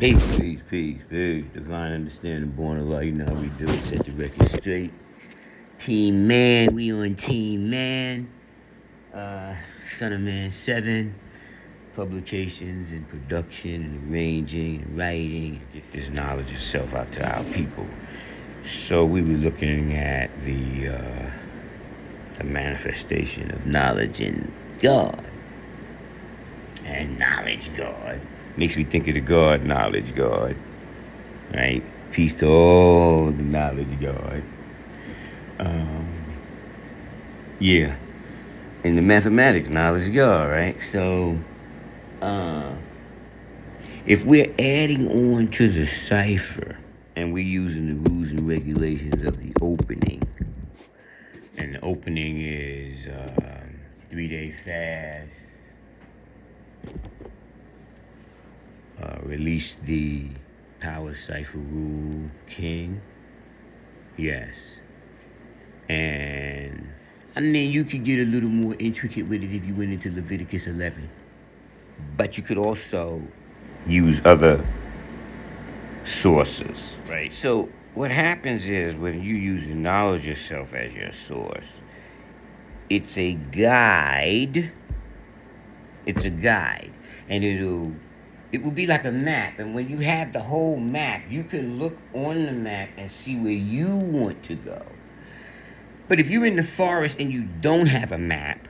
Peace. Divine understanding, born of light. You know how we do it. Set the record straight. Team Man, we on Team Man. Son of Man 7. Publications and production and arranging and writing. Get this knowledge of self out to our people. So we were looking at the manifestation of knowledge in God. And knowledge God. Makes me think of the God, knowledge God. Right? Peace to all the knowledge God. Yeah. And the mathematics, knowledge God, right? So, if we're adding on to the cipher, and we're using the rules and regulations of the opening, and the opening is 3-day fast, release the power cipher rule king. Yes. And I mean, you could get a little more intricate with it if you went into Leviticus 11. But you could also use other sources, right? So what happens is when you use the knowledge yourself as your source, it's a guide. It's a guide. And it will be like a map. And when you have the whole map, you can look on the map and see where you want to go. But if you're in the forest and you don't have a map,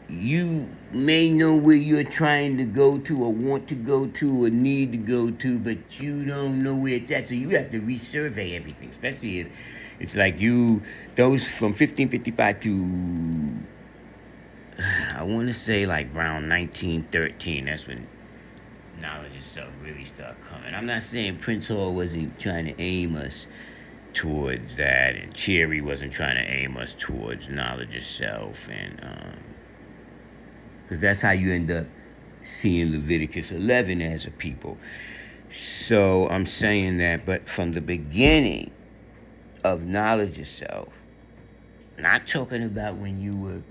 you may know where you're trying to go to or want to go to or need to go to, but you don't know where it's at. So you have to resurvey everything, especially if it's like those from 1555 to, I want to say like around 1913. That's when knowledge itself really started coming. I'm not saying Prince Hall wasn't trying to aim us towards that, and Cherry wasn't trying to aim us towards knowledge itself, and because that's how you end up seeing Leviticus 11 as a people. So I'm saying that, but from the beginning of knowledge itself, not talking about when you were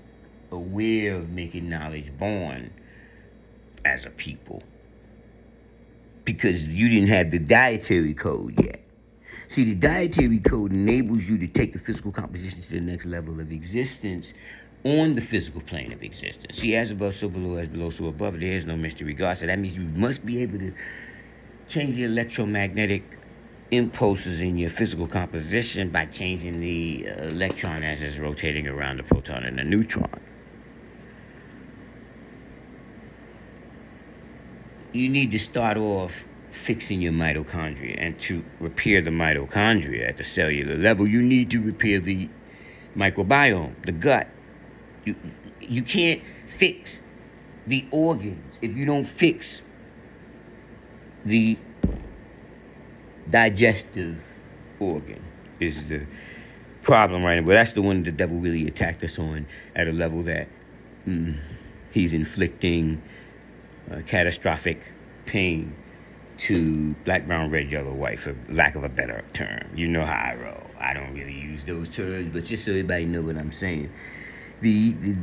aware of making knowledge born as a people, because you didn't have the dietary code yet. See, the dietary code enables you to take the physical composition to the next level of existence on the physical plane of existence. See, as above, so below, as below, so above, there is no mystery God. So that means you must be able to change the electromagnetic impulses in your physical composition by changing the electron as it's rotating around the proton and the neutron. You need to start off fixing your mitochondria, and to repair the mitochondria at the cellular level, you need to repair the microbiome, the gut. You can't fix the organs if you don't fix the digestive organ. Is the problem right now. But that's the one the devil really attacked us on at a level that he's inflicting catastrophic pain to black, brown, red, yellow, white, for lack of a better term. You know how I roll. I don't really use those terms, but just so everybody know what I'm saying. The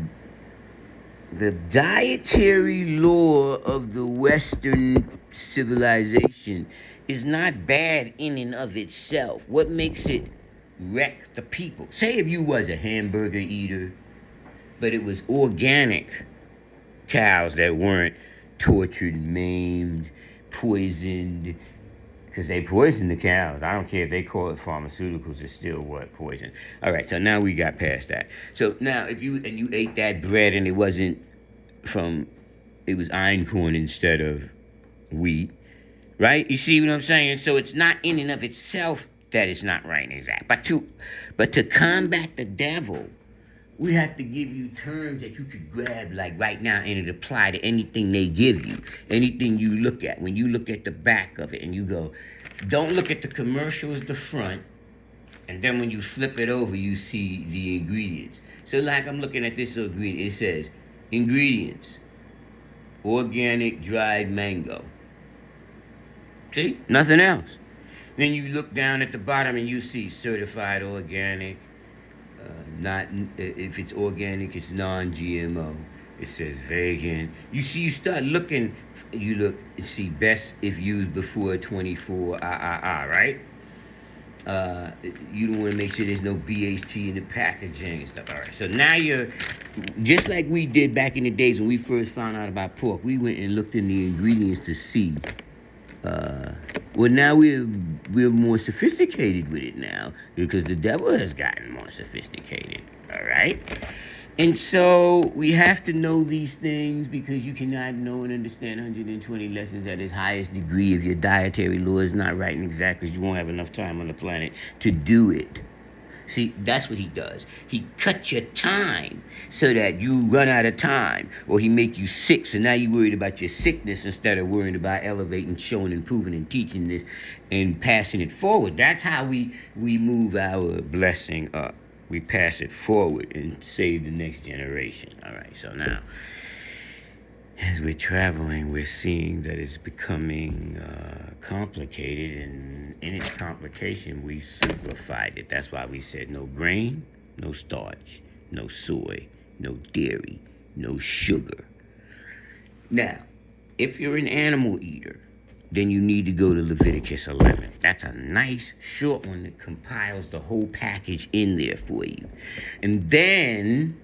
dietary law of the Western civilization is not bad in and of itself. What makes it wreck the people? Say if you was a hamburger eater, but it was organic cows that weren't tortured, maimed, poisoned, because they poison the cows. I don't care if they call it pharmaceuticals, it's still what? Poison. All right, so now we got past that. So now if you ate that bread and it was einkorn instead of wheat, right? You see what I'm saying? So it's not in and of itself that it's not right and exact. But to combat the devil, we have to give you terms that you could grab like right now and it apply to anything they give you, anything you look at. When you look at the back of it and you go, don't look at the commercial as the front, and then when you flip it over, you see the ingredients. So like I'm looking at this ingredient, it says, ingredients, organic dried mango. See? Nothing else. Then you look down at the bottom and you see certified organic. Not if it's organic, it's non-GMO. It says vegan. You see, you start looking, you look and see best if used before 24, right? You don't want to make sure there's no BHT in the packaging and stuff. All right. So now you're just like we did back in the days when we first found out about pork. We went and looked in the ingredients to see. Uh, well, now we're more sophisticated with it now because the devil has gotten more sophisticated. All right. And so we have to know these things because you cannot know and understand 120 lessons at its highest degree if your dietary law is not right and exact, because you won't have enough time on the planet to do it. See, that's what he does. He cuts your time so that you run out of time, or he make you sick. So now you're worried about your sickness instead of worrying about elevating, showing, improving, and teaching this and passing it forward. That's how we move our blessing up. We pass it forward and save the next generation. All right, so now, as we're traveling, we're seeing that it's becoming complicated, and in its complication, we simplified it. That's why we said no grain, no starch, no soy, no dairy, no sugar. Now, if you're an animal eater, then you need to go to Leviticus 11. That's a nice short one that compiles the whole package in there for you. And then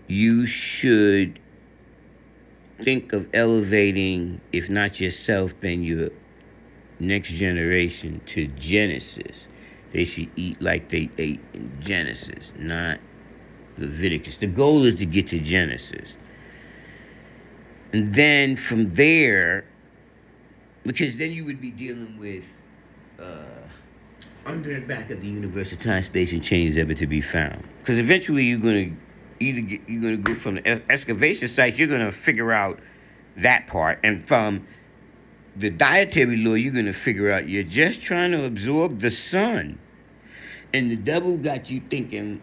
you should think of elevating, if not yourself, then your next generation to Genesis. They should eat like they ate in Genesis, not Leviticus. The goal is to get to Genesis. And then from there, because then you would be dealing with under and back of the universe of time, space, and change ever to be found. Because eventually you're going to go from the excavation sites, you're going to figure out that part. And from the dietary law, you're going to figure out you're just trying to absorb the sun. And the devil got you thinking,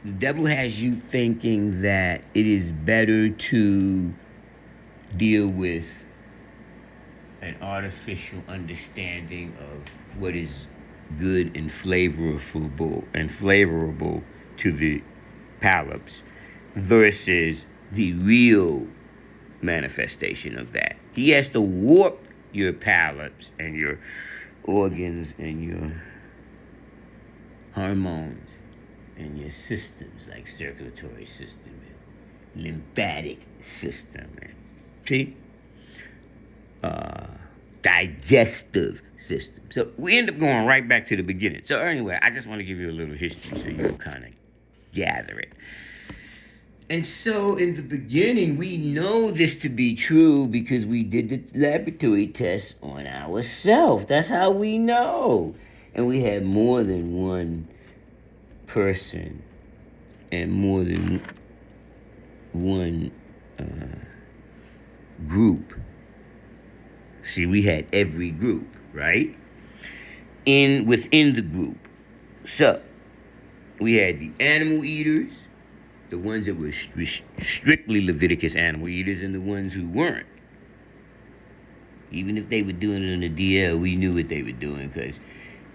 the devil has you thinking that it is better to deal with an artificial understanding of what is good and flavorable to the palates versus the real manifestation of that. He has to warp your palates and your organs and your hormones and your systems, like circulatory system and lymphatic system and digestive system. So we end up going right back to the beginning. So anyway, I just want to give you a little history so you'll kind of gather it. And so in the beginning, we know this to be true because we did the laboratory tests on ourselves. That's how we know. And we had more than one person and more than one group. See, we had every group, right? Within the group. So, we had the animal eaters, the ones that were strictly Leviticus animal eaters, and the ones who weren't. Even if they were doing it on the DL, we knew what they were doing because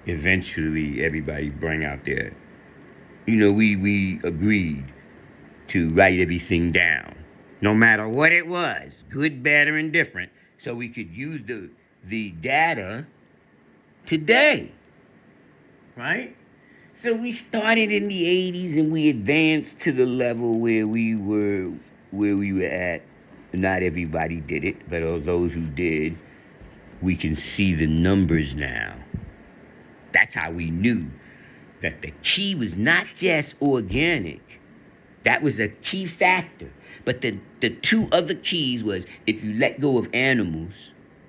eventually everybody bring out their, we agreed to write everything down, no matter what it was, good, bad, or indifferent, so we could use the data today, right? So we started in the 80s and we advanced to the level where we were at. Not everybody did it, but of those who did, we can see the numbers now. That's how we knew that the key was not just organic. That was a key factor. But the two other keys was if you let go of animals,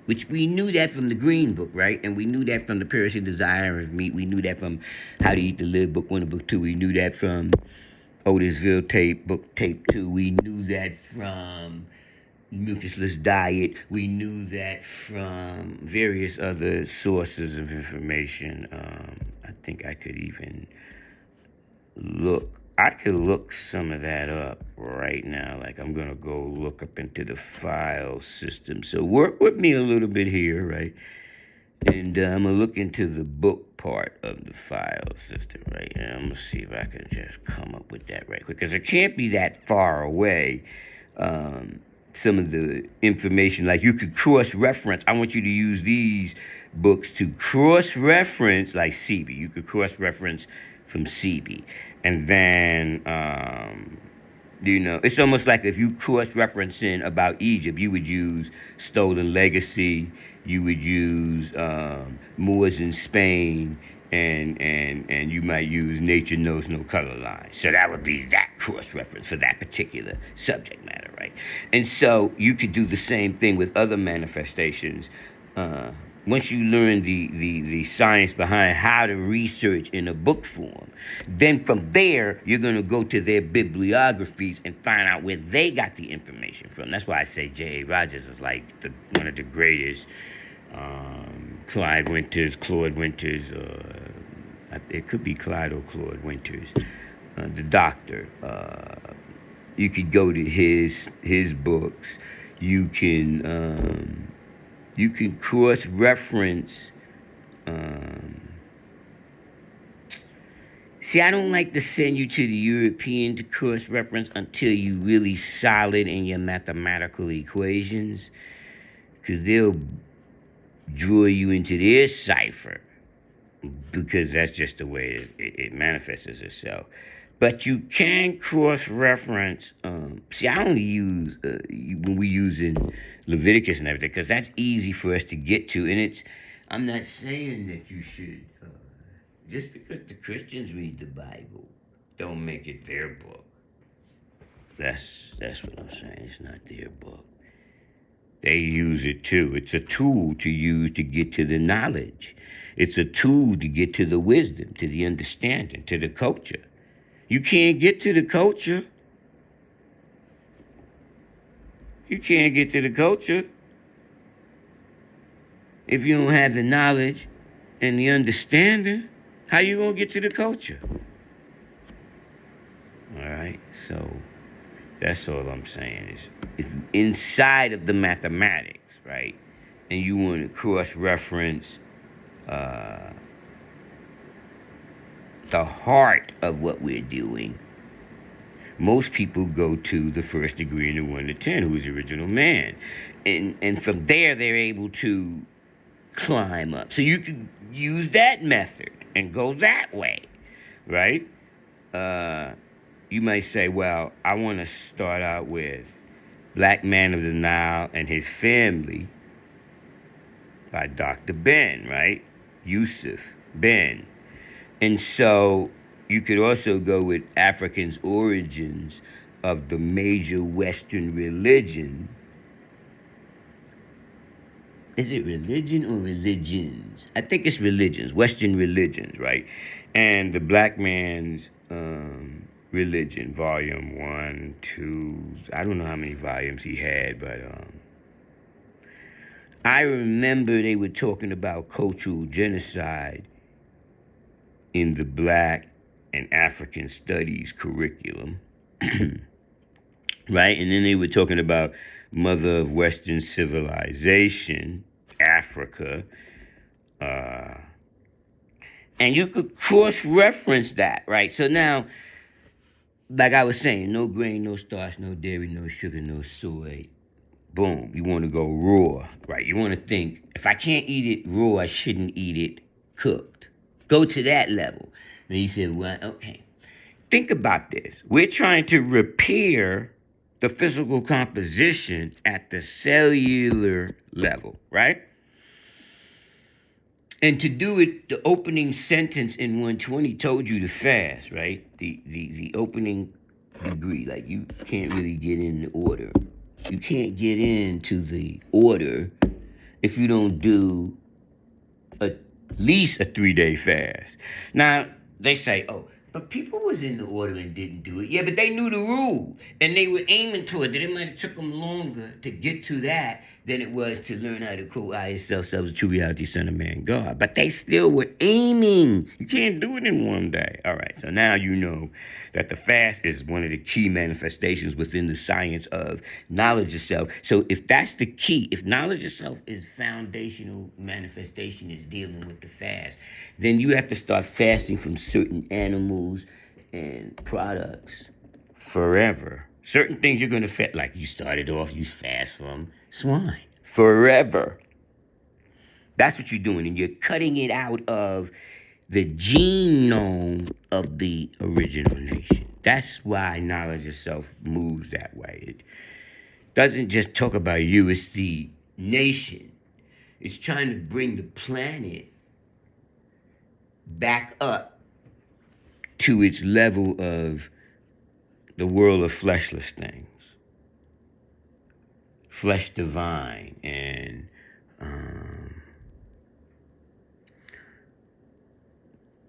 which we knew that from the Green Book, right? And we knew that from the Perishing Desire of Meat. We knew that from How to Eat to Live, Book 1 and Book 2. We knew that from Otisville Tape, Book Tape 2. We knew that from Mucusless Diet. We knew that from various other sources of information. I think I could even look some of that up right now. Like I'm going to go look up into the file system. So work with me a little bit here, right? And I'm going to look into the book part of the file system right now. I'm gonna see if I can just come up with that right quick, because it can't be that far away. Some of the information, like you could cross-reference. I want you to use these books to cross-reference, like CB. You could cross-reference from CB, and then it's almost like if you cross-referencing about Egypt, you would use Stolen Legacy, you would use Moors in Spain, and you might use Nature Knows No Color Line. So that would be that cross-reference for that particular subject matter, right? And so you could do the same thing with other manifestations. Once you learn the science behind how to research in a book form, then from there, you're going to go to their bibliographies and find out where they got the information from. That's why I say J.A. Rogers is like one of the greatest. Claude Winters, it could be Clyde or Claude Winters, the doctor. You could go to his books. You can cross-reference. See, I don't like to send you to the European to cross-reference until you're really solid in your mathematical equations, because they'll draw you into their cipher, because that's just the way it manifests itself. But you can cross-reference. See, I only use when we use in Leviticus and everything, because that's easy for us to get to. And I'm not saying that you should, just because the Christians read the Bible, don't make it their book. That's what I'm saying. It's not their book. They use it too. It's a tool to use to get to the knowledge. It's a tool to get to the wisdom, to the understanding, to the culture. You can't get to the culture. You can't get to the culture if you don't have the knowledge and the understanding. How you gonna get to the culture? All right, so that's all I'm saying is, if inside of the mathematics, right, and you want to cross-reference the heart of what we're doing, most people go to the first degree in the 1 to 10, who is the original man. And from there, they're able to climb up. So you can use that method and go that way, right? You might say, well, I want to start out with Black Man of the Nile and His Family by Dr. Ben, right? Yusuf Ben. And so you could also go with Africans' origins of the major Western religion. Is it religion or religions? I think it's religions, Western religions, right? And the Black Man's Religion, volume 1, 2, I don't know how many volumes he had, but I remember they were talking about cultural genocide in the Black and African Studies curriculum, right? And then they were talking about Mother of Western Civilization, Africa, and you could cross-reference that, right? So now, like I was saying, no grain, no starch, no dairy, no sugar, no soy. Boom. You want to go raw, right? You want to think, if I can't eat it raw, I shouldn't eat it cooked. Go to that level. And you said, well, okay. Think about this. We're trying to repair the physical composition at the cellular level, right? And to do it, the opening sentence in 120 told you to fast, right? The opening degree, like you can't really get in the order. You can't get into the order if you don't do at least a 3-day fast. Now, they say, oh, But people was in the order and didn't do it. Yeah, but they knew the rule. And they were aiming toward it. It might have took them longer to get to that than it was to learn how to quote I yourself, self, the true reality, son of man, God. But they still were aiming. You can't do it in one day. All right, so now you know that the fast is one of the key manifestations within the science of knowledge of self. So if that's the key, if knowledge of self is foundational manifestation is dealing with the fast, then you have to start fasting from certain animals and products forever. Certain things you're going to fast, like you started off, you fast from swine forever. That's what you're doing, and you're cutting it out of the genome of the original nation. That's why knowledge of self moves that way. It doesn't just talk about you, it's the nation. It's trying to bring the planet back up to its level of the world of fleshless things, flesh divine, and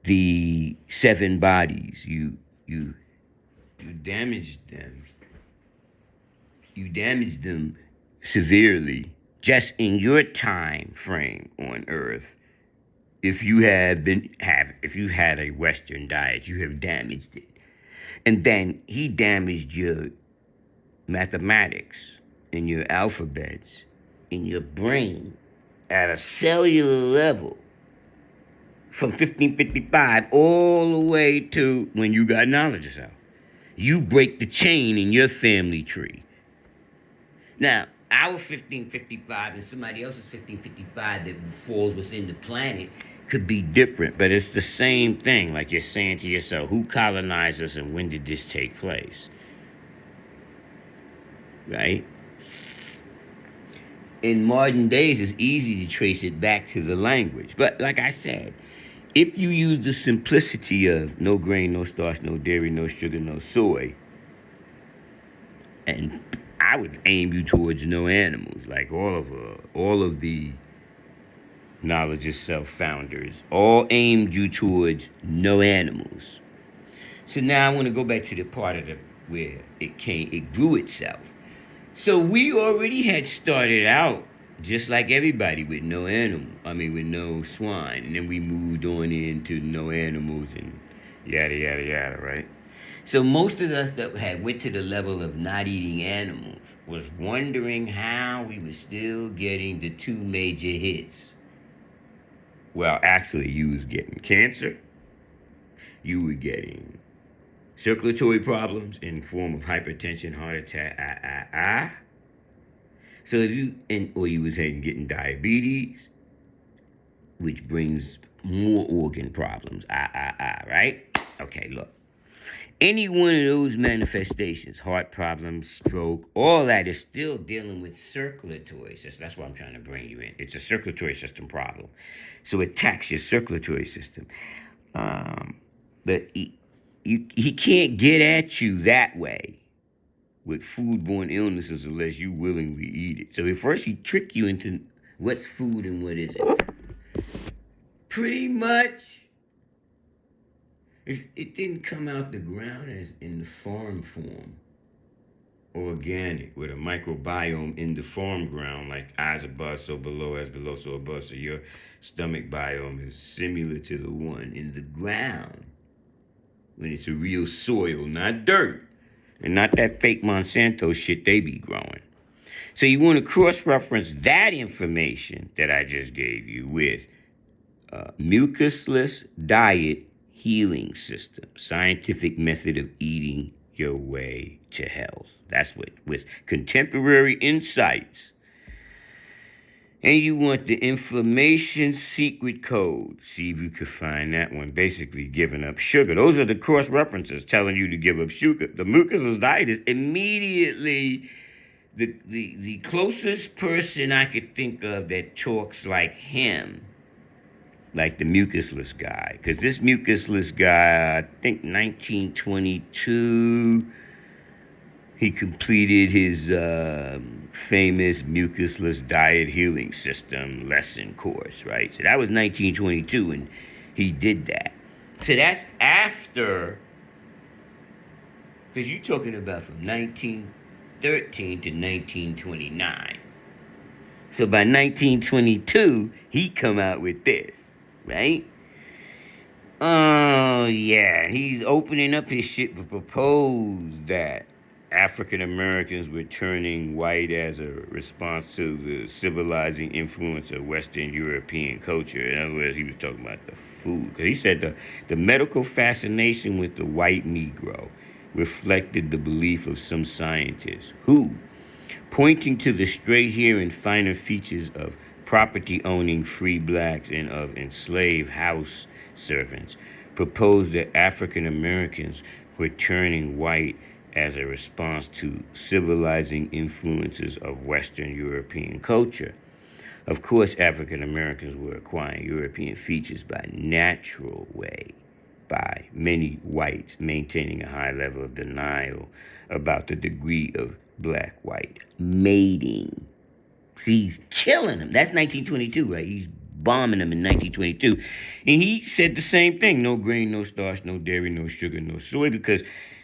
the seven bodies. You damaged them. You damaged them severely just in your time frame on Earth. If you had a Western diet, you have damaged it. And then he damaged your mathematics and your alphabets in your brain at a cellular level from 1555 all the way to when you got knowledge of self. You break the chain in your family tree. Now, our 1555 and somebody else's 1555 that falls within the planet could be different, but it's the same thing. Like you're saying to yourself, who colonized us and when did this take place? Right? In modern days, it's easy to trace it back to the language. But like I said, if you use the simplicity of no grain, no starch, no dairy, no sugar, no soy, and I would aim you towards no animals, like all of the knowledge of self founders, all aimed you towards no animals. So now I want to go back to the part of where it grew itself. So we already had started out just like everybody with no with no swine, and then we moved on into no animals and yada yada yada, right? So most of us that had went to the level of not eating animals was wondering how we were still getting the two major hits. Well, actually, you was getting cancer. You were getting circulatory problems in the form of hypertension, heart attack, So if or you was getting diabetes, which brings more organ problems, right? Okay, look. Any one of those manifestations, heart problems, stroke, all that is still dealing with circulatory system. That's what I'm trying to bring you in. It's a circulatory system problem. So it attacks your circulatory system. But he can't get at you that way with foodborne illnesses unless you willingly eat it. So at first he trick you into what's food and what isn't. Pretty much, if it didn't come out the ground as in the farm form, organic, with a microbiome in the farm ground, like as above, so below, as below, so above. So your stomach biome is similar to the one in the ground when it's a real soil, not dirt, and not that fake Monsanto shit they be growing. So you want to cross-reference that information that I just gave you with mucusless diet healing system, scientific method of eating your way to health. That's what, with contemporary insights. And you want the inflammation secret code. See if you could find that one. Basically giving up sugar. Those are the cross references telling you to give up sugar. The mucusless diet is immediately the closest person I could think of that talks like him. Like the mucusless guy. Because this mucusless guy, I think 1922, he completed his famous mucusless diet healing system lesson course, right? So that was 1922, and he did that. So that's after, because you're talking about from 1913 to 1929. So by 1922, he come out with this, right? Oh yeah, he's opening up his shit to propose that African Americans were turning white as a response to the civilizing influence of Western European culture. In other words, he was talking about the food. 'Cause he said the medical fascination with the white Negro reflected the belief of some scientists who, pointing to the straight hair and finer features of property owning free blacks and of enslaved house servants, proposed that African Americans were turning white as a response to civilizing influences of Western European culture. Of course, African Americans were acquiring European features by natural way, by many whites maintaining a high level of denial about the degree of black-white mating. See, he's killing them. That's 1922, right? He's bombing them in 1922. And he said the same thing. No grain, no starch, no dairy, no sugar, no soy, because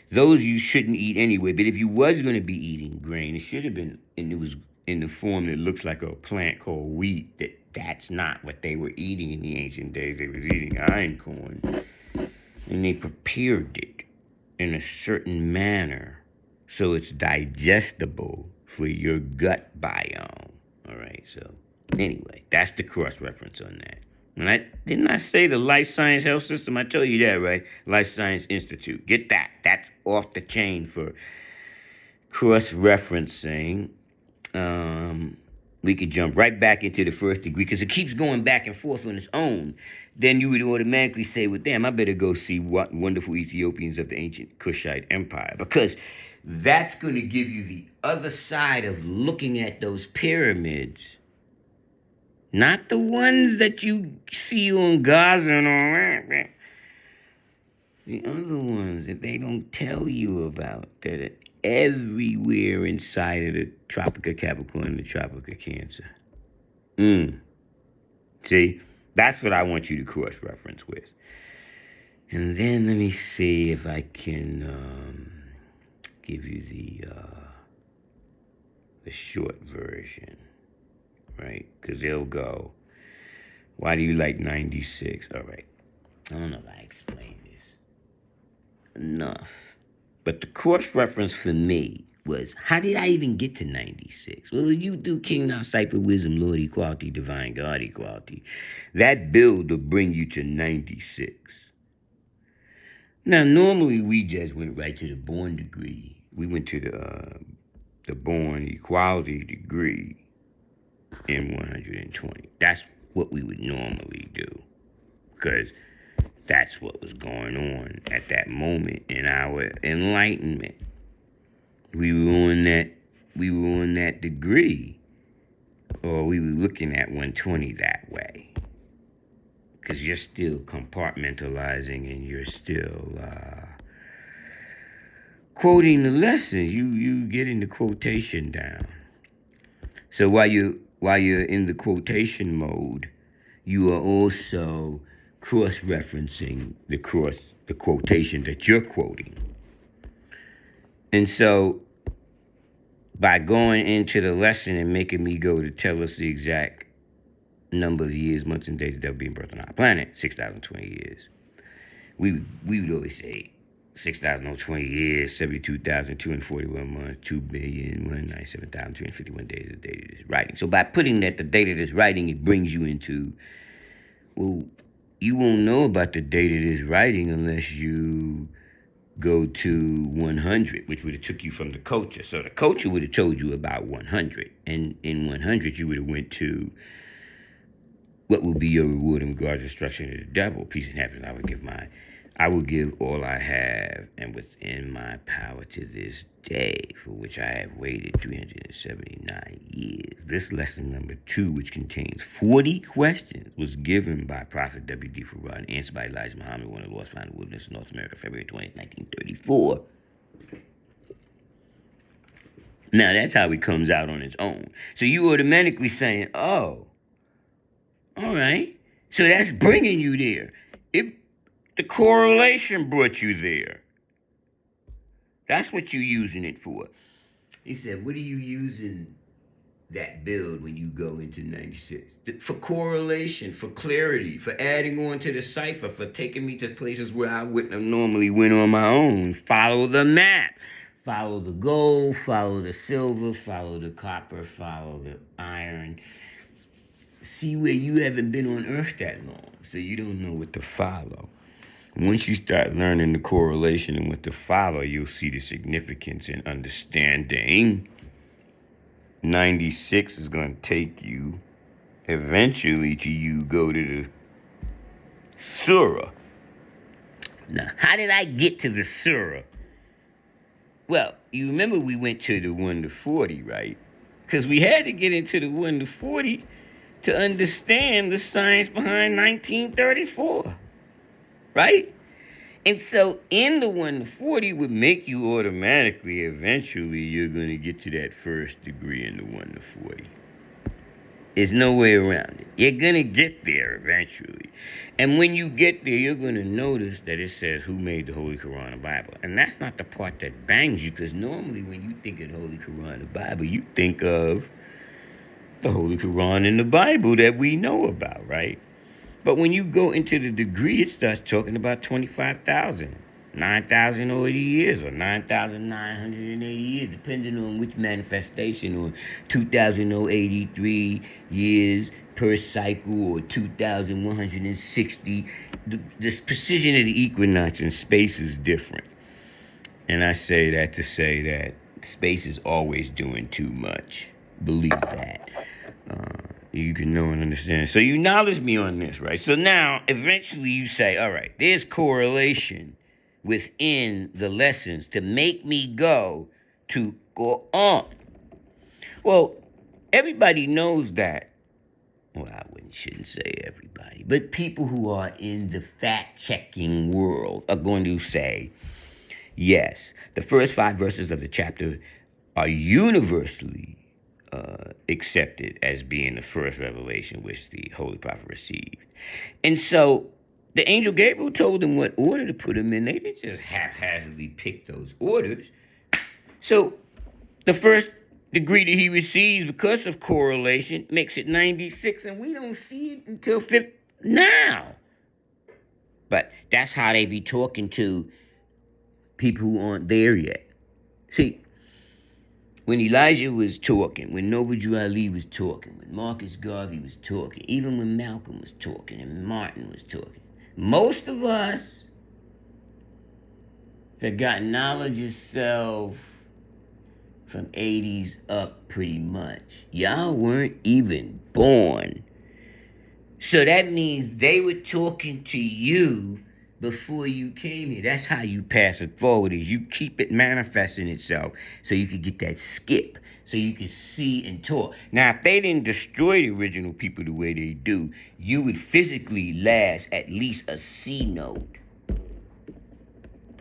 those you shouldn't eat anyway. But if you was going to be eating grain, it should have been, and it was in the form that looks like a plant called wheat. That's not what they were eating in the ancient days. They was eating iron corn. And they prepared it in a certain manner so it's digestible for your gut biome. All right, so anyway, that's the cross reference on that. And didn't I say the Life Science Health System? I told you that, right? Life Science Institute. Get that. That's off the chain for cross referencing. We could jump right back into the first degree because it keeps going back and forth on its own. Then you would automatically say, well, damn, I better go see what wonderful Ethiopians of the ancient Kushite Empire, because that's going to give you the other side of looking at those pyramids. Not the ones that you see on Gaza and all that. The other ones that they don't tell you about that are everywhere inside of the Tropic of Capricorn and the Tropic of Cancer. See, that's what I want you to cross-reference with. And then let me see if I can give you the short version, right? Because they'll go, why do you like 96? All right. I don't know if I explained this enough. But the cross-reference for me was, how did I even get to 96? Well, you do King Now, Cipher, Wisdom, Lord, Equality, Divine God, Equality. That build will bring you to 96. Now, normally we just went right to the born degree. We went to the born equality degree in 120. That's what we would normally do, because that's what was going on at that moment in our enlightenment. We were on that degree, or we were looking at 120 that way, because you're still compartmentalizing and you're still quoting the lessons. You getting the quotation down. So while you're in the quotation mode, you are also cross-referencing the quotation that you're quoting. And so by going into the lesson and making me go to tell us the exact number of years, months, and days that will be in birth on our planet, 6,020 years, we would always say 6,020 years, 72,241 months, 2,197,251 days of the date of this writing. So by putting that the date of this writing, it brings you into, well, you won't know about the date of this writing unless you go to 100, which would have took you from the culture. So the culture would have told you about 100. And in 100, you would have went to what will be your reward in regards to destruction of the devil. Peace and happiness. I will give all I have and within my power to this day, for which I have waited 379 years. This lesson number 2, which contains 40 questions, was given by Prophet W.D. Farad and answered by Elijah Muhammad, one of the lost found in the wilderness of North America, February 20th, 1934. Now, that's how it comes out on its own. So you automatically saying, oh, all right. So that's bringing you there. The correlation brought you there. That's what you're using it for. He said, what are you using that build when you go into 96? For correlation, for clarity, for adding on to the cipher, for taking me to places where I wouldn't have normally went on my own. Follow the map. Follow the gold, follow the silver, follow the copper, follow the iron. See where you haven't been on Earth that long, so you don't know what to follow. Once you start learning the correlation and what to follow, you'll see the significance in understanding. 96 is going to take you eventually to you go to the Surah. Now, how did I get to the Surah? Well, you remember we went to the 1 to 40, right? Because we had to get into the 1 to 40 to understand the science behind 1934, right? And so in the 1 to 40 would make you automatically, eventually, you're going to get to that first degree in the 1 to 40. There's no way around it. You're going to get there eventually. And when you get there, you're going to notice that it says who made the Holy Quran and Bible. And that's not the part that bangs you, because normally when you think of the Holy Quran and Bible, you think of the Holy Quran and the Bible that we know about, right? But when you go into the degree, it starts talking about 25,000, 9,080 years, or 9,980 years, depending on which manifestation, or 2,083 years per cycle, or 2,160. The precision of the equinox in space is different. And I say that to say that space is always doing too much. Believe that. You can know and understand. So you acknowledge me on this, right? So now, eventually you say, all right, there's correlation within the lessons to make me go on. Well, everybody knows that. Well, shouldn't say everybody, but people who are in the fact-checking world are going to say, yes, the first 5 verses of the chapter are universally accepted as being the first revelation which the Holy Prophet received. And so the angel Gabriel told him what order to put them in. They didn't just haphazardly pick those orders. So the first degree that he receives because of correlation makes it 96, and we don't see it until 50 now. But that's how they be talking to people who aren't there yet. See, when Elijah was talking, when Noble Ali was talking, when Marcus Garvey was talking, even when Malcolm was talking and Martin was talking, most of us that got knowledge of self from 80s up pretty much, y'all weren't even born. So that means they were talking to you before you came here. That's how you pass it forward, is you keep it manifesting itself so you can get that skip, so you can see and talk. Now, if they didn't destroy the original people the way they do, you would physically last at least a C note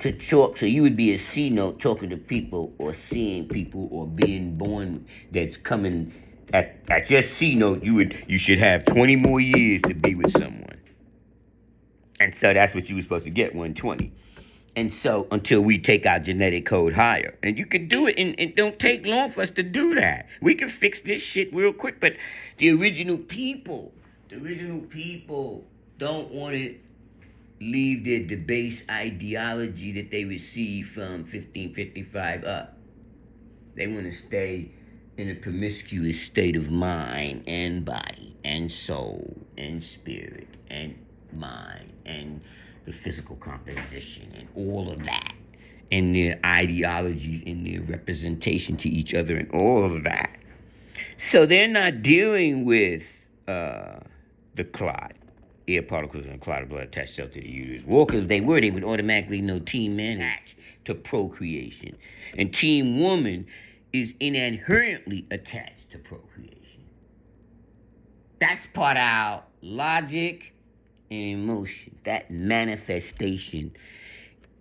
to talk. So you would be a C note talking to people or seeing people or being born that's coming at your C note. You should have 20 more years to be with someone. And so that's what you were supposed to get, 120. And so until we take our genetic code higher. And you can do it, and it don't take long for us to do that. We can fix this shit real quick. But the original people don't want to leave their debased ideology that they received from 1555 up. They want to stay in a promiscuous state of mind and body and soul and spirit and mind and the physical composition and all of that, and their ideologies and their representation to each other and all of that. So they're not dealing with the clot, air particles and a clot of blood attached cell to the uterus. Well, because if they were, they would automatically know team man attached to procreation, and team woman is inherently attached to procreation. That's part of our logic and emotion. That manifestation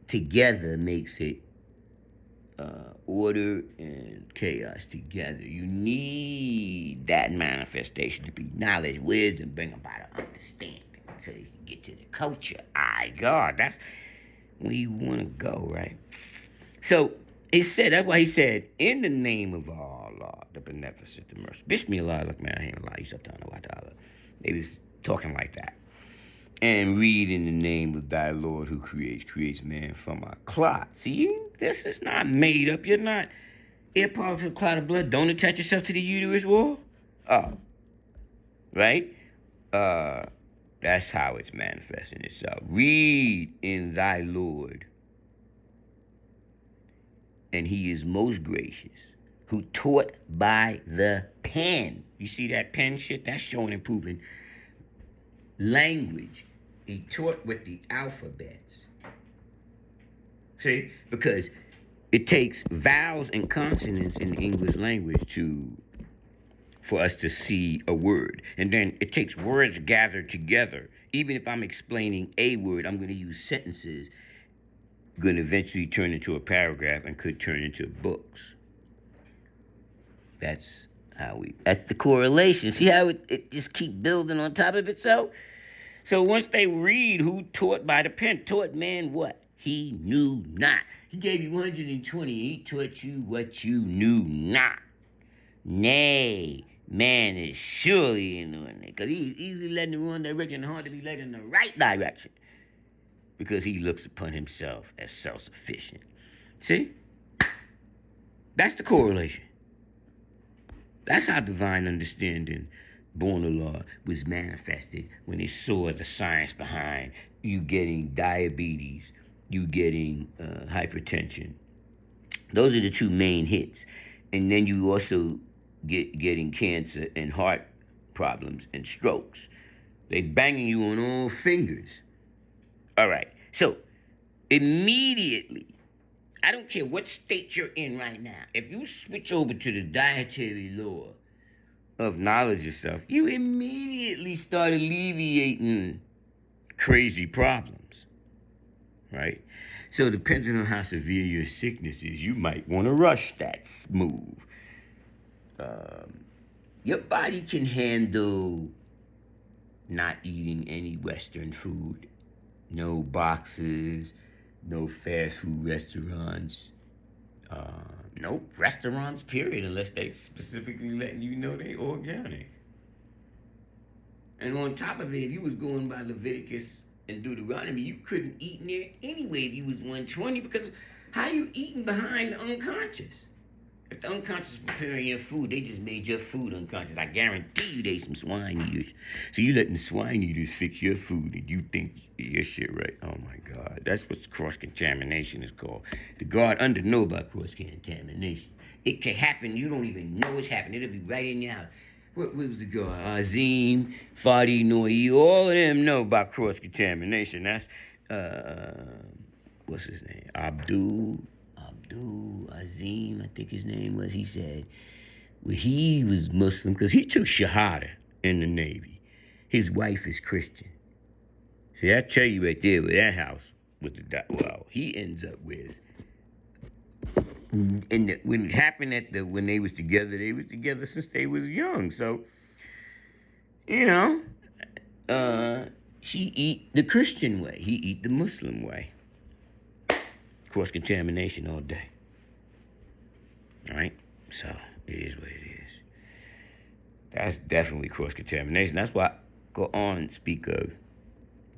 together makes it order and chaos together. You need that manifestation to be knowledge, wisdom, bring about an understanding. so you can get to the culture. God, that's where you want to go, right? So he said, that's why he said, in the name of Allah, the beneficent, the merciful. Bismillah, look, man, I ain't gonna lie, subhanahu wa ta'ala. They was talking like that. And read in the name of thy Lord who creates man from a clot. See, this is not made up. You're not air polyps with a clot of blood. Don't attach yourself to the uterus wall. Oh, right? That's how it's manifesting itself. Read in thy Lord, and he is most gracious, who taught by the pen. You see that pen shit? That's showing and proving language. He taught with the alphabets. See? Because it takes vowels and consonants in the English language for us to see a word. And then it takes words gathered together. Even if I'm explaining a word, I'm going to use sentences going to eventually turn into a paragraph and could turn into books. That's the correlation. See how it just keep building on top of itself? So once they read who taught by the pen, taught man what? He knew not. He gave you 120. He taught you what you knew not. Nay, man is surely in doing it. Because he's easily led in the wrong direction and hard to be led in the right direction. Because he looks upon himself as self-sufficient. See? That's the correlation. That's how divine understanding, born of law, was manifested when they saw the science behind you getting diabetes, you getting hypertension. Those are the two main hits. And then you also getting cancer and heart problems and strokes. They banging you on all fingers. All right. So immediately, I don't care what state you're in right now, if you switch over to the dietary law of knowledge yourself, you immediately start alleviating crazy problems, right? So depending on how severe your sickness is, you might want to rush that move. Your body can handle not eating any Western food, no boxes, no fast food restaurants, no restaurants, period, unless they specifically letting you know they organic. And on top of it, if you was going by Leviticus and Deuteronomy, you couldn't eat in there anyway if you was 120, because how you eating behind the unconscious? If the unconscious preparing your food, they just made your food unconscious. I guarantee you they some swine eaters. So you letting the swine eaters fix your food and you think your shit right. Oh my God. That's what cross-contamination is called. The God under know about cross-contamination. It can happen. You don't even know it's happening. It'll be right in your house. What was the God? Azim, Fadi, Noi, all of them know about cross-contamination. That's, what's his name? Abdul Azim, I think his name was. He said, well, he was Muslim because he took Shahada in the Navy. His wife is Christian. See, I tell you right there with that house, with he ends up with. And when it happened when they was together since they was young. So, she eat the Christian way. He eat the Muslim way. Cross-contamination all day. All right? So, it is what it is. That's definitely cross-contamination. That's why Quran speak of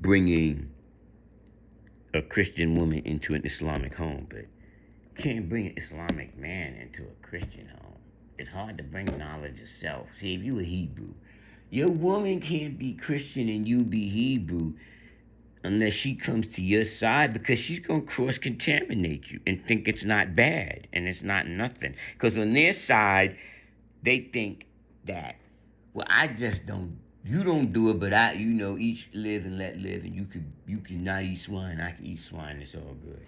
bringing a Christian woman into an Islamic home, but you can't bring an Islamic man into a Christian home. It's hard to bring knowledge of self. See, if you a Hebrew, your woman can't be Christian and you be Hebrew unless she comes to your side, because she's going to cross-contaminate you and think it's not bad and it's not nothing. Because on their side, they think that, well, you don't do it, but each live and let live, and you can not eat swine, I can eat swine, it's all good.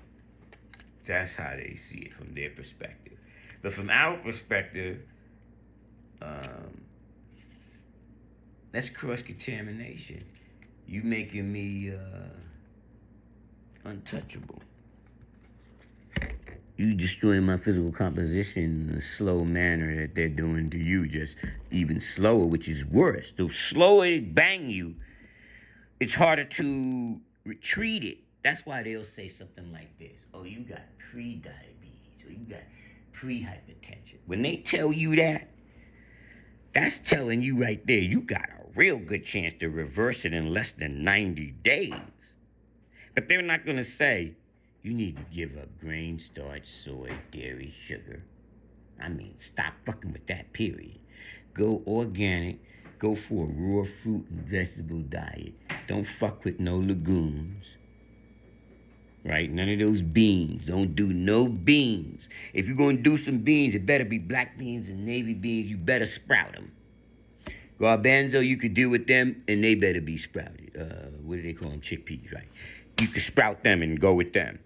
That's how they see it from their perspective. But from our perspective, that's cross-contamination. You making me untouchable. You destroying my physical composition in a slow manner that they're doing to you, just even slower, which is worse. The slower they bang you, it's harder to retreat it. That's why they'll say something like this: "Oh, you got pre-diabetes, or you got pre-hypertension." When they tell you that, that's telling you right there you got a real good chance to reverse it in less than 90 days. But they're not going to say you need to give up grain, starch, soy, dairy, sugar. I mean, stop fucking with that, period. Go organic. Go for a raw fruit and vegetable diet. Don't fuck with no legumes. Right? None of those beans. Don't do no beans. If you're going to do some beans, it better be black beans and navy beans. You better sprout them. Garbanzo, you could deal with them, and they better be sprouted. What do they call them? Chickpeas, right? You could sprout them and go with them.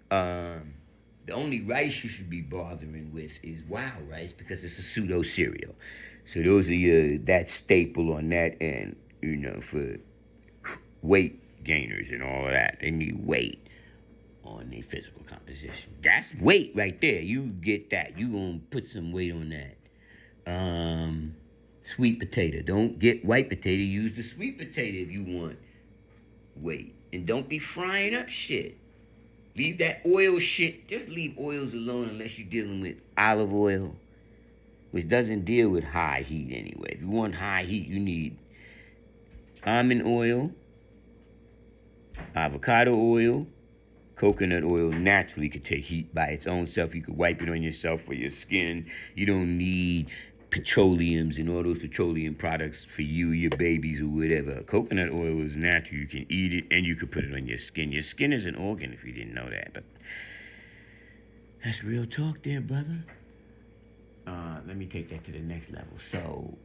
The only rice you should be bothering with is wild rice because it's a pseudo cereal. So those are that staple on that end, for weight gainers and all of that. They need weight on their physical composition. That's weight right there. You get that. You gonna put some weight on that. Sweet potato. Don't get white potato. Use the sweet potato if you want weight. And don't be frying up shit. Leave that oil shit. Just leave oils alone unless you're dealing with olive oil, which doesn't deal with high heat anyway. If you want high heat, you need almond oil, avocado oil, coconut oil naturally could take heat by its own self. You could wipe it on yourself for your skin. You don't need petroleums and all those petroleum products for you, your babies, or whatever. Coconut oil is natural. You can eat it and you can put it on your skin. Your skin is an organ if you didn't know that. But that's real talk there, brother. Let me take that to the next level. So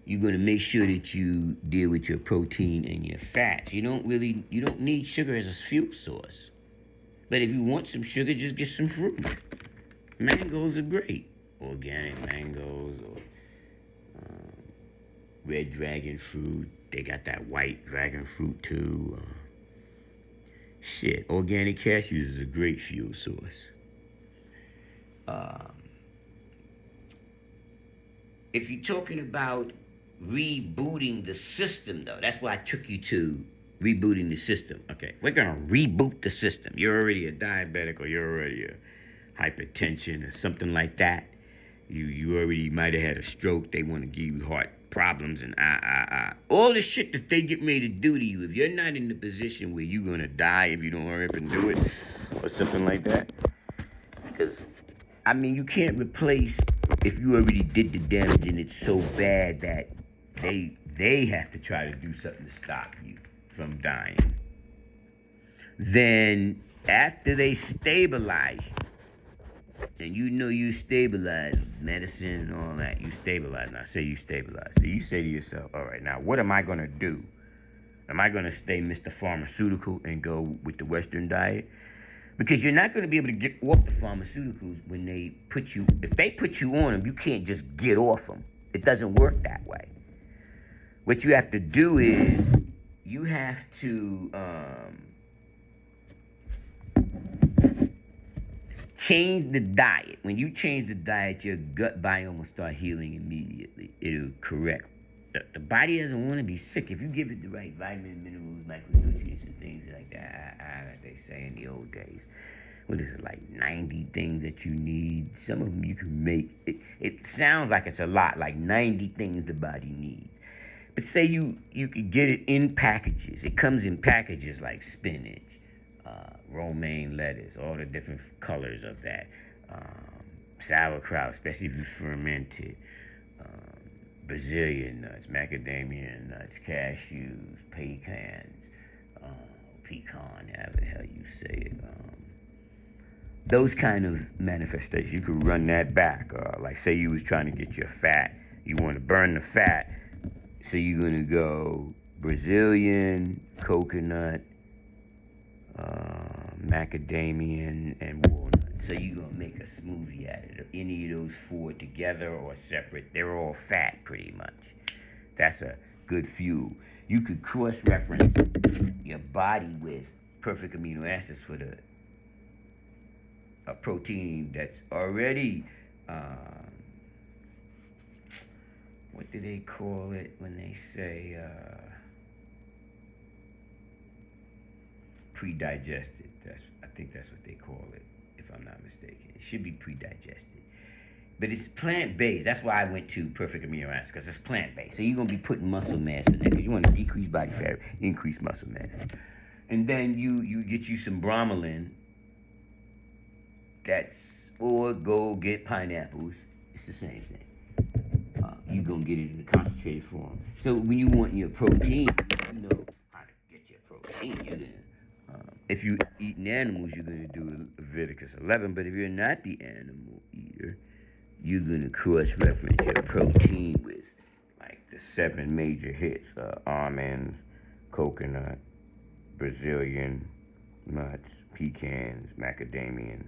you're going to make sure that you deal with your protein and your fats. You don't need sugar as a fuel source. But if you want some sugar, just get some fruit. Mangoes are great. Organic mangoes or red dragon fruit. They got that white dragon fruit too. Organic cashews is a great fuel source. If you're talking about rebooting the system, though, that's why I took you to rebooting the system. Okay, we're gonna reboot the system. You're already a diabetic, or you're already a hypertension, or something like that. You already might have had a stroke. They want to give you heart problems and all the shit that they get ready to do to you. If you're not in the position where you're gonna die if you don't hurry up and do it, or something like that, because you can't replace if you already did the damage and it's so bad that they have to try to do something to stop you from dying. Then after they stabilize you, and you stabilize medicine and all that, you stabilize. Now say you stabilize. So you say to yourself, all right, now what am I going to do? Am I going to stay Mr. Pharmaceutical and go with the Western diet? Because you're not going to be able to get off the pharmaceuticals when they put you, if they put you on them, you can't just get off them. It doesn't work that way. What you have to do is, you have to change the diet. When you change the diet, your gut biome will start healing immediately. It'll correct. The body doesn't want to be sick. If you give it the right vitamins, minerals, micronutrients, and things like that, they say in the old days. What is it, like 90 things that you need? Some of them you can make. It sounds like it's a lot, like 90 things the body needs. But say you could get it in packages. It comes in packages like spinach, romaine lettuce, all the different colors of that. Sauerkraut, especially if you ferment it. Brazilian nuts, macadamia nuts, cashews, pecans, pecan, however the hell you say it. Those kind of manifestations, you could run that back. Like say you was trying to get your fat, you want to burn the fat, so you're going to go Brazilian, coconut, macadamia, and walnut. So you're going to make a smoothie out of it. Any of those four together or separate, they're all fat pretty much. That's a good fuel. You could cross-reference your body with perfect amino acids for a protein that's already, what do they call it when they say, pre-digested. I think that's what they call it, if I'm not mistaken. It should be pre-digested. But it's plant-based. That's why I went to Perfect Amino Acids, because it's plant-based. So you're going to be putting muscle mass in there, because you want to decrease body fat, increase muscle mass. And then you get you some bromelain. Or go get pineapples. It's the same thing. You're going to get it in a concentrated form. So when you want your protein, you know how to get your protein. You're gonna, if you're eating animals, you're going to do Leviticus 11. But if you're not the animal eater, you're going to cross-reference your protein with like the 7 major hits. Almonds, coconut, Brazilian nuts, pecans, macadamia,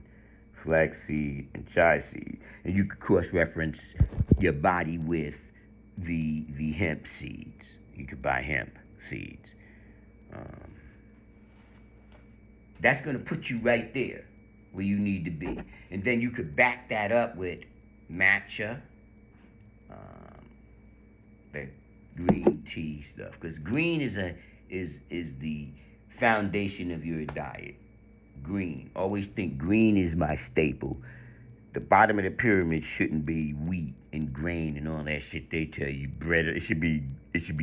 flaxseed, and chia seed. And you could cross-reference your body with the hemp seeds. You could buy hemp seeds. That's going to put you right there where you need to be. And then you could back that up with matcha, the green tea stuff. Because green is the foundation of your diet. Green. Always think green is my staple. The bottom of the pyramid shouldn't be wheat and grain and all that shit they tell you. Bread. It should be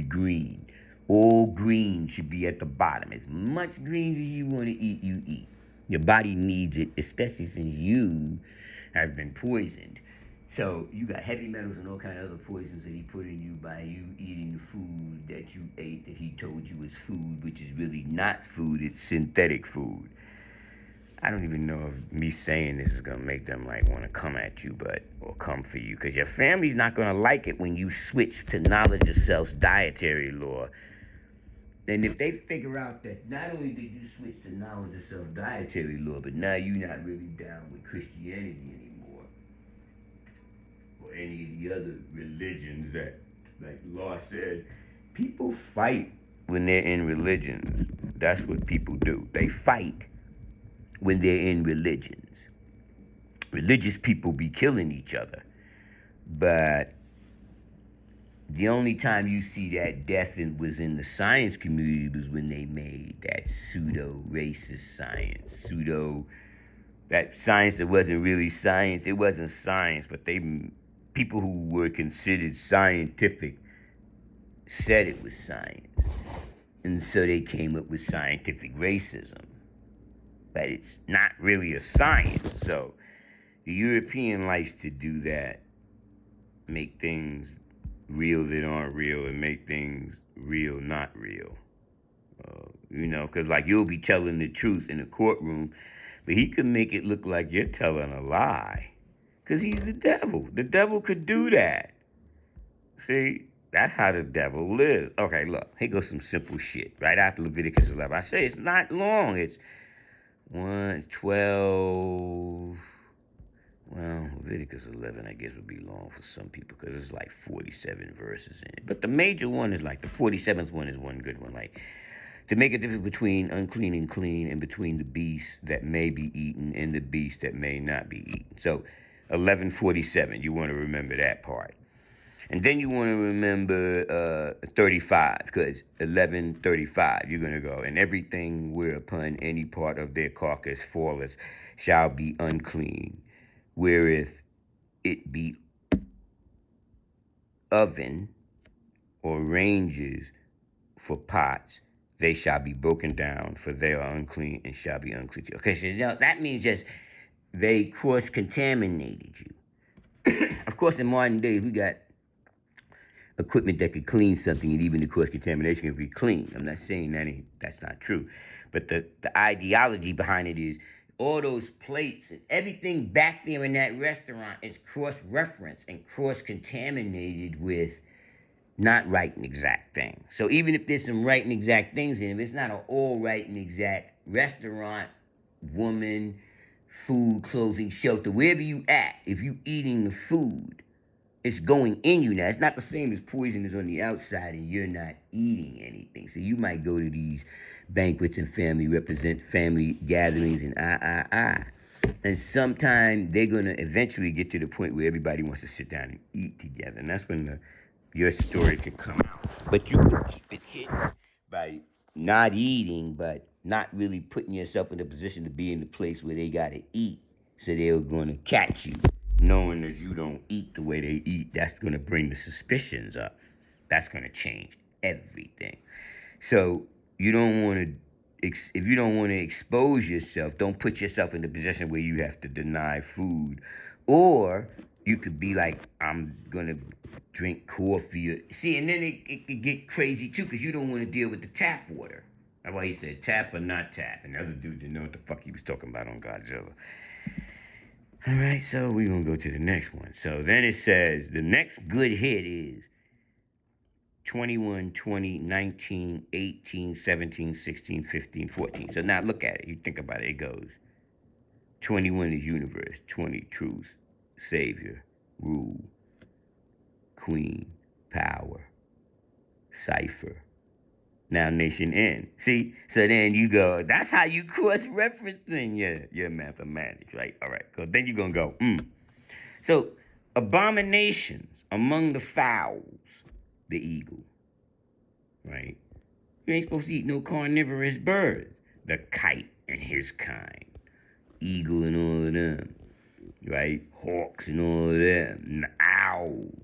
green. All green should be at the bottom. As much green as you want to eat, you eat. Your body needs it, especially since you have been poisoned. So you got heavy metals and all kind of other poisons that he put in you by you eating the food that you ate that he told you was food, which is really not food. It's synthetic food. I don't even know if me saying this is going to make them like want to come at you, or come for you, because your family's not going to like it when you switch to knowledge of self's dietary law. And if they figure out that not only did you switch to knowledge of self dietary law, but now you're not really down with Christianity anymore, or any of the other religions that, like Law said, people fight when they're in religions. That's what people do. They fight when they're in religions. Religious people be killing each other. But the only time you see that death was in the science community was when they made that pseudo-racist science. That science that wasn't really science. It wasn't science, but people who were considered scientific said it was science. And so they came up with scientific racism. But it's not really a science. So the European likes to do that. Make things real that aren't real and make things real not real. Because like you'll be telling the truth in a courtroom, but he could make it look like you're telling a lie. Because he's the devil. The devil could do that. See, that's how the devil lives. Okay, look, here goes some simple shit. Right after Leviticus 11. I say it's not long. It's 1:12. Well, Leviticus 11, I guess, would be long for some people because it's like 47 verses in it. But the major one is like the 47th one is one good one. Like, to make a difference between unclean and clean, and between the beast that may be eaten and the beast that may not be eaten. So, 11:47, you want to remember that part. And then you want to remember 35, because 11:35, you're going to go, and everything whereupon any part of their carcass falleth shall be unclean, whereth it be oven or ranges for pots, they shall be broken down, for they are unclean and shall be unclean. Okay, so that means just they cross-contaminated you. Of course, in modern days, we got equipment that could clean something, and even the cross-contamination can be clean. I'm not saying that's not true. But the ideology behind it is all those plates and everything back there in that restaurant is cross-referenced and cross-contaminated with not right and exact things. So even if there's some right and exact things in it, it's not an all right and exact restaurant, woman, food, clothing, shelter, wherever you at, if you eating the food, it's going in you now. It's not the same as poison is on the outside and you're not eating anything. So you might go to these banquets and represent family gatherings and and sometime they're going to eventually get to the point where everybody wants to sit down and eat together. And that's when your story can come out. But you can keep it hidden by not eating, but not really putting yourself in a position to be in the place where they gotta eat. So they're gonna catch you, knowing that you don't eat the way they eat. That's gonna bring the suspicions up. That's gonna change everything. So you don't want to, if you don't want to expose yourself, don't put yourself in the position where you have to deny food. Or you could be like, I'm gonna drink coffee. See, and then it could get crazy too, because you don't want to deal with the tap water. That's why he said tap or not tap. And the other dude didn't know what the fuck he was talking about on Godzilla. Alright, so we're gonna go to the next one. So then it says the next good hit is 21, 20, 19, 18, 17, 16, 15, 14. So now look at it. You think about it. It goes 21 is universe, 20 truth, savior, rule, queen, power, cipher. Now nation N. See? So then you go, that's how you cross-referencing your mathematics, right? All right. So then you're going to go, So abominations among the fowls, the eagle, right? You ain't supposed to eat no carnivorous birds. The kite and his kind, eagle and all of them, right? Hawks and all of them, and the owls,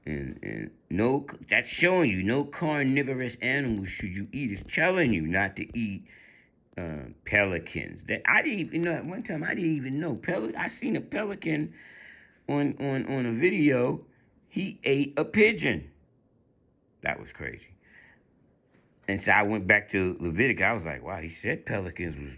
and no, that's showing you no carnivorous animals should you eat. It's telling you not to eat pelicans. That I didn't even know. At one time I didn't even know I seen a pelican on a video. He ate a pigeon. That was crazy. And so I went back to Leviticus. I was like, wow, he said pelicans was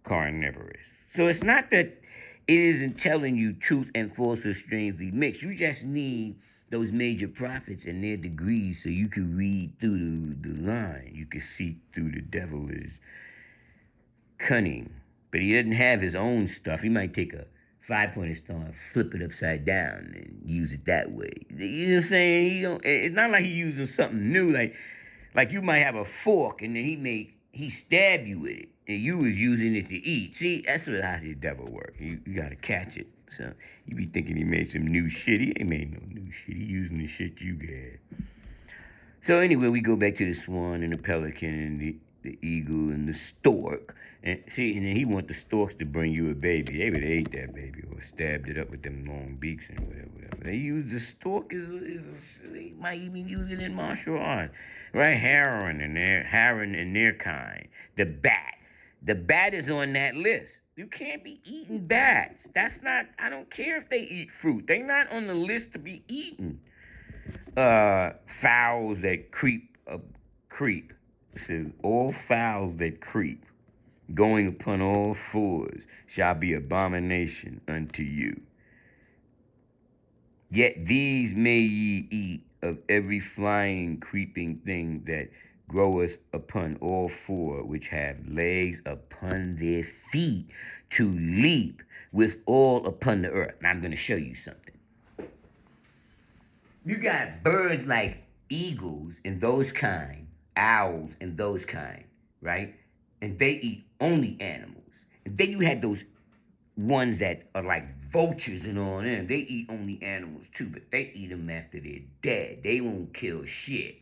carnivorous. So it's not that it isn't telling you truth and false or strangely mixed. You just need those major prophets and their degrees so you can read through the line. You can see through the devil is cunning. But he doesn't have his own stuff. He might take a 5-pointed star and flip it upside down and use it that way. You know what I'm saying? It's not like he's using something new. Like you might have a fork and then he stab you with it and you was using it to eat. See, that's how the devil works. You gotta catch it. So you be thinking he made some new shit. He ain't made no new shit. He using the shit you got. So anyway, we go back to the swan and the pelican and the eagle and the stork. And see, and then he want the storks to bring you a baby. They would have ate that baby or stabbed it up with them long beaks and whatever. They use the stork they might even use it in martial arts, right? Heron and their kind. The bat. The bat is on that list. You can't be eating bats. That's not. I don't care if they eat fruit. They're not on the list to be eaten. Fowls that creep. It says all fowls that creep, going upon all fours, shall be abomination unto you. Yet these may ye eat of every flying, creeping thing that groweth upon all four, which have legs upon their feet, to leap with all upon the earth. Now I'm going to show you something. You got birds like eagles and those kind, owls and those kind, right? And they eat only animals. And then you had those ones that are like vultures and all them. They eat only animals too, but they eat them after they're dead. They won't kill shit.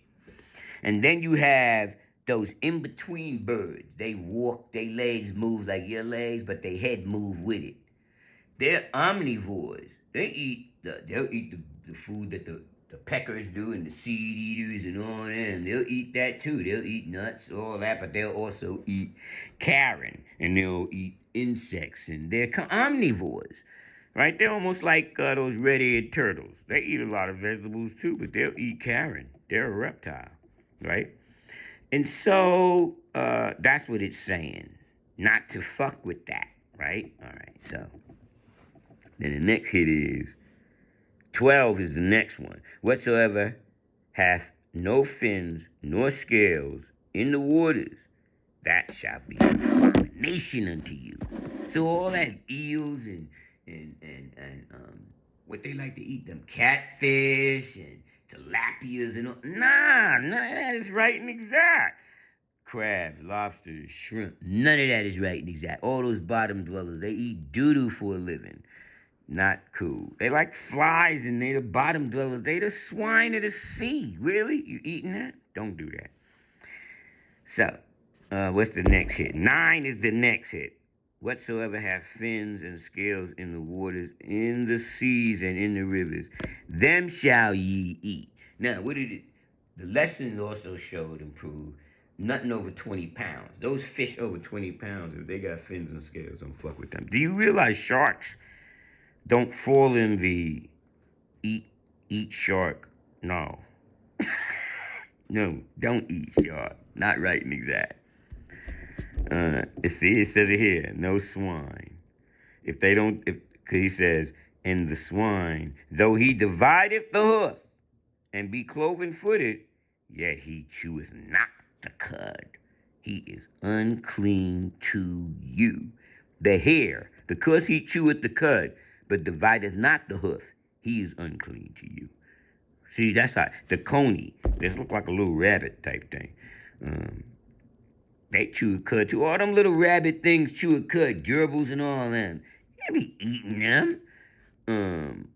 And then you have those in-between birds. They walk, their legs move like your legs, but their head move with it. They're omnivores. They'll eat the food that the peckers do and the seed eaters and all that. They'll eat that too. They'll eat nuts, all that, but they'll also eat carrion and they'll eat insects and they're omnivores. Right? They're almost like those red-eared turtles. They eat a lot of vegetables too, but they'll eat carrion. They're a reptile. Right? And so that's what it's saying. Not to fuck with that. Right? All right. So then the next hit is 12 is the next one. Whatsoever hath no fins nor scales in the waters, that shall be an abomination unto you. So all that eels and what they like to eat, them catfish and tilapias and all. Nah, none of that is right and exact. Crabs, lobsters, shrimp, none of that is right and exact. All those bottom dwellers, they eat doo-doo for a living. Not cool. They like flies and they the bottom dwellers. They the swine of the sea. Really? You eating that? Don't do that. So, What's the next hit? 9 is the next hit. Whatsoever have fins and scales in the waters, in the seas, and in the rivers, them shall ye eat. Now, what did it? The lesson also showed and proved nothing over 20 pounds. Those fish over 20 pounds, if they got fins and scales, don't fuck with them. Do you realize sharks don't fall in the eat shark? No. No, don't eat shark. Not right and exact. See, it says it here. No swine. If they don't, cause he says, and the swine, though he divideth the hoof, and be cloven footed, yet he cheweth not the cud. He is unclean to you. The hare, because he cheweth the cud, but divideth not the hoof, he is unclean to you. See, that's how the coney. This look like a little rabbit type thing. They chew a cud too. All them little rabbit things chew a cud, gerbils and all them. You can't be eating them.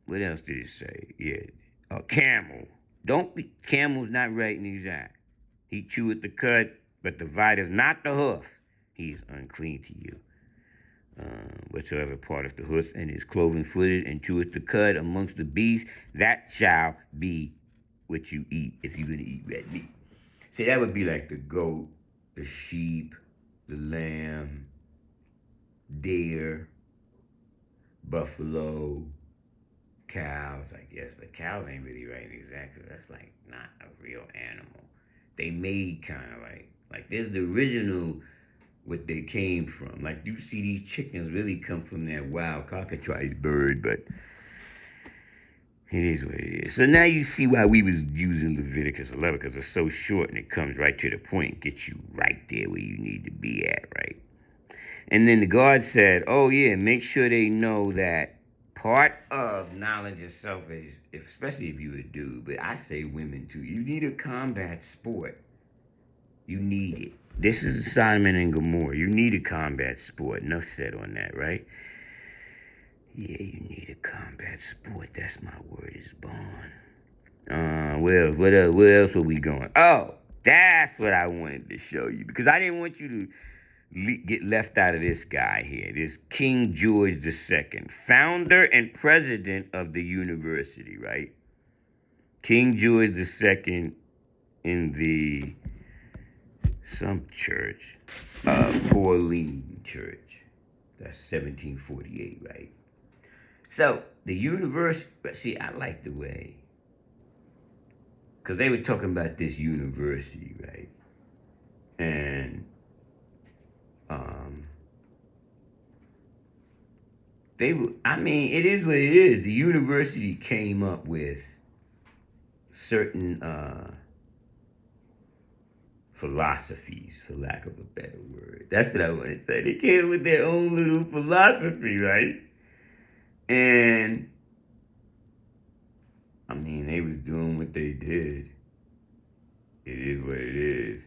What else did it say? Yeah, camel. Don't be camel's not right and exact. He cheweth the cud, but divideth not the hoof. He is unclean to you. Whatsoever part of the hoof and is cloven footed and cheweth the cud amongst the beasts, that shall be what you eat if you're gonna eat red meat. See, that would be like the goat, the sheep, the lamb, deer, buffalo, cows, I guess. But cows ain't really right and exact because that's like not a real animal. They made kind of like there's the original what they came from. Like you see these chickens really come from that wild cockatrice bird, but it is what it is. So now you see why we was using Leviticus 11, because it's so short and it comes right to the point, gets you right there where you need to be at, right? And then the God said, oh yeah, make sure they know that part of knowledge of self is, especially if you're a dude, but I say women too, you need a combat sport. You need it. This is Solomon and Gomorrah. You need a combat sport. Enough said on that, right? Yeah, you need a combat sport. That's my word is born. Where else were we going? Oh, that's what I wanted to show you. Because I didn't want you to get left out of this guy here. This King George II, founder and president of the university, right? King George II in the some church, Pauline Church. That's 1748, right? So the university, see, I like the way, because they were talking about this university, right? And they were, I mean, it is what it is. The university came up with certain philosophies, for lack of a better word. That's what I want to say. They came with their own little philosophy, right? And I mean, they was doing what they did. It is what it is.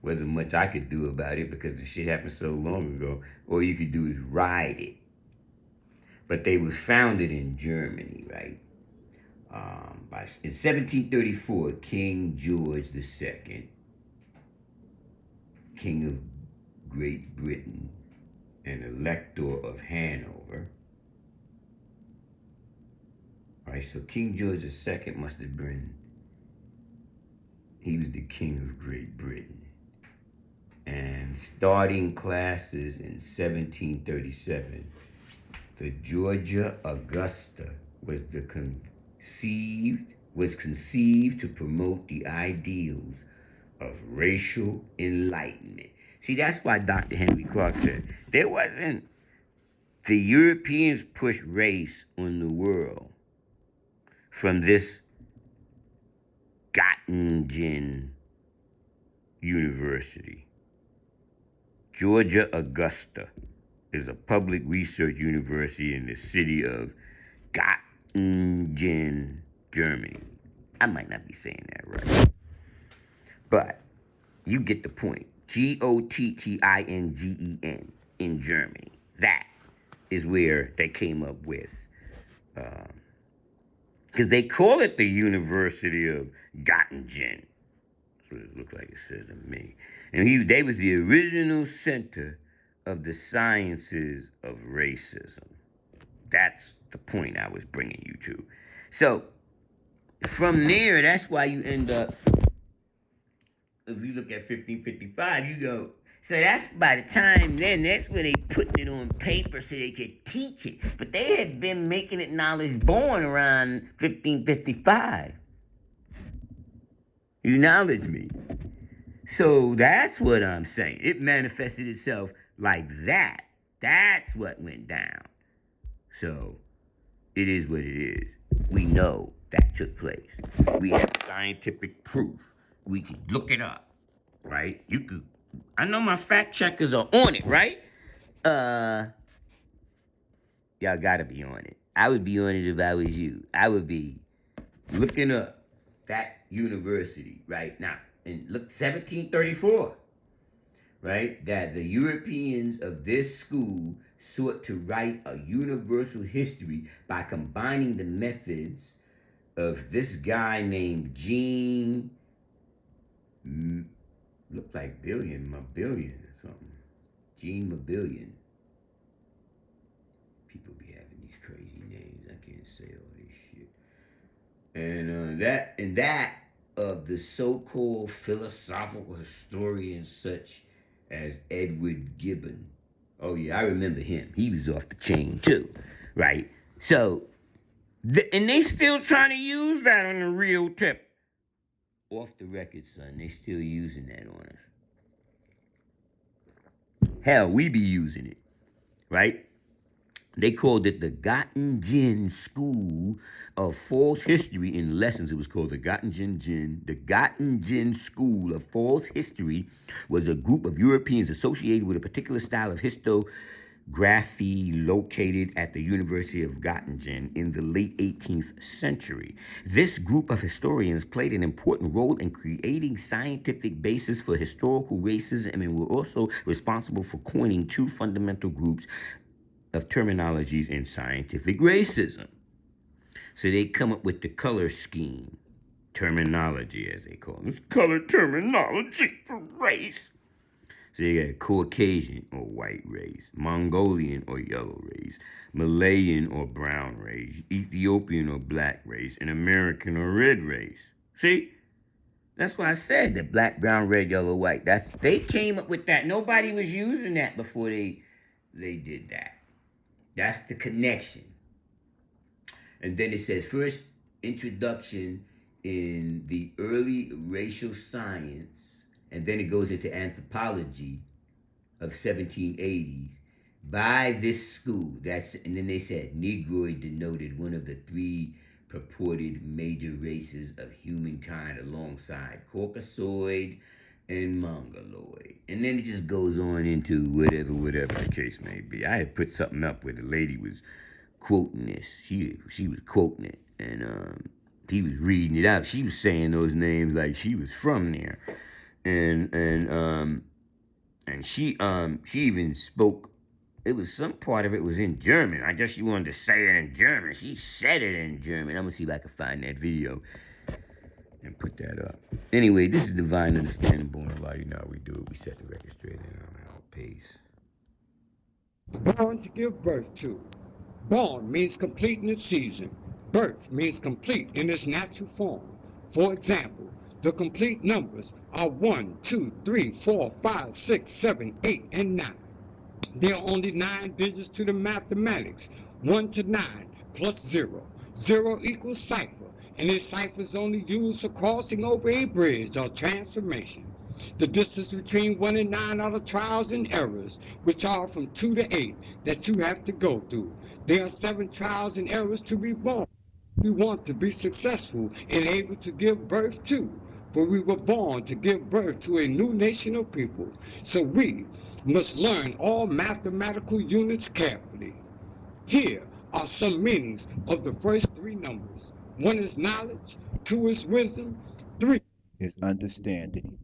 Wasn't much I could do about it because the shit happened so long ago. All you could do is ride it. But they was founded in Germany, right? In 1734, King George II, King of Great Britain and Elector of Hanover. All right, so King George II must have been, he was the King of Great Britain. And starting classes in 1737, the Georgia Augusta was conceived to promote the ideals of racial enlightenment. See, that's why Dr. Henry Clark said there wasn't, the Europeans pushed race on the world from this Göttingen University. Georgia Augusta is a public research university in the city of Göttingen, Germany. I might not be saying that right, but you get the point. Gottingen in Germany. That is where they came up with, because they call it the University of Göttingen. what it looked like it says to me. And they was the original center of the sciences of racism. That's the point I was bringing you to. So from there, that's why you end up, if you look at 1555, you go, so that's by the time then, that's where they putting it on paper so they could teach it. But they had been making it knowledge born around 1555. You acknowledge me. So that's what I'm saying. It manifested itself like that. That's what went down. So it is what it is. We know that took place. We have scientific proof. We can look it up, right? You could. I know my fact checkers are on it, right? Y'all gotta be on it. I would be on it if I was you. I would be looking up that university right now. And look, 1734, right? That the Europeans of this school sought to write a universal history by combining the methods of this guy named Jean, looked like Mabillion or something. Jean Mabillion. People be having these crazy names. I can't say all this shit. And that of the so-called philosophical historians such as Edward Gibbon. Oh yeah, I remember him. He was off the chain too, right? So, and they still trying to use that on the real tip. Off the record, son, they still using that on us. Hell, we be using it, right? They called it the Göttingen School of False History in lessons. It was called the Göttingen. The Göttingen School of False History was a group of Europeans associated with a particular style of historiography located at the University of Göttingen in the late 18th century. This group of historians played an important role in creating scientific basis for historical racism and were also responsible for coining two fundamental groups of terminologies in scientific racism. So they come up with the color scheme, terminology as they call it. It's color terminology for race. So you got Caucasian or white race, Mongolian or yellow race, Malayan or brown race, Ethiopian or black race, and American or red race. See? That's why I said that black, brown, red, yellow, white. They came up with that. Nobody was using that before they did that. That's the connection. And then it says first introduction in the early racial science, and then it goes into anthropology of 1780s by this school. And then they said Negroid denoted one of the three purported major races of humankind alongside Caucasoid and Mongoloid. And then it just goes on into whatever the case may be. I had put something up where the lady was quoting this. She was quoting it, and he was reading it out. She was saying those names like she was from there, and she even spoke. It was some part of it was in German. I guess she wanted to say it in German. She said it in German. I'm gonna see if I can find that video and put that up. Anyway, this is Divine Understanding Born of Light. You know how we do it. We set the record straight in our pace. Born to give birth to. Born means complete in its season. Birth means complete in its natural form. For example, the complete numbers are 1, 2, 3, 4, 5, 6, 7, 8, and 9. There are only 9 digits to the mathematics. 1 to 9 plus 0. 0 equals cipher. And this cipher is only used for crossing over a bridge or transformation. The distance between 1 and 9 are the trials and errors, which are from 2 to 8 that you have to go through. There are 7 trials and errors to be born. We want to be successful and able to give birth to, for we were born to give birth to a new nation of people. So we must learn all mathematical units carefully. Here are some meanings of the first 3 numbers. 1 is knowledge, 2 is wisdom, 3 is understanding.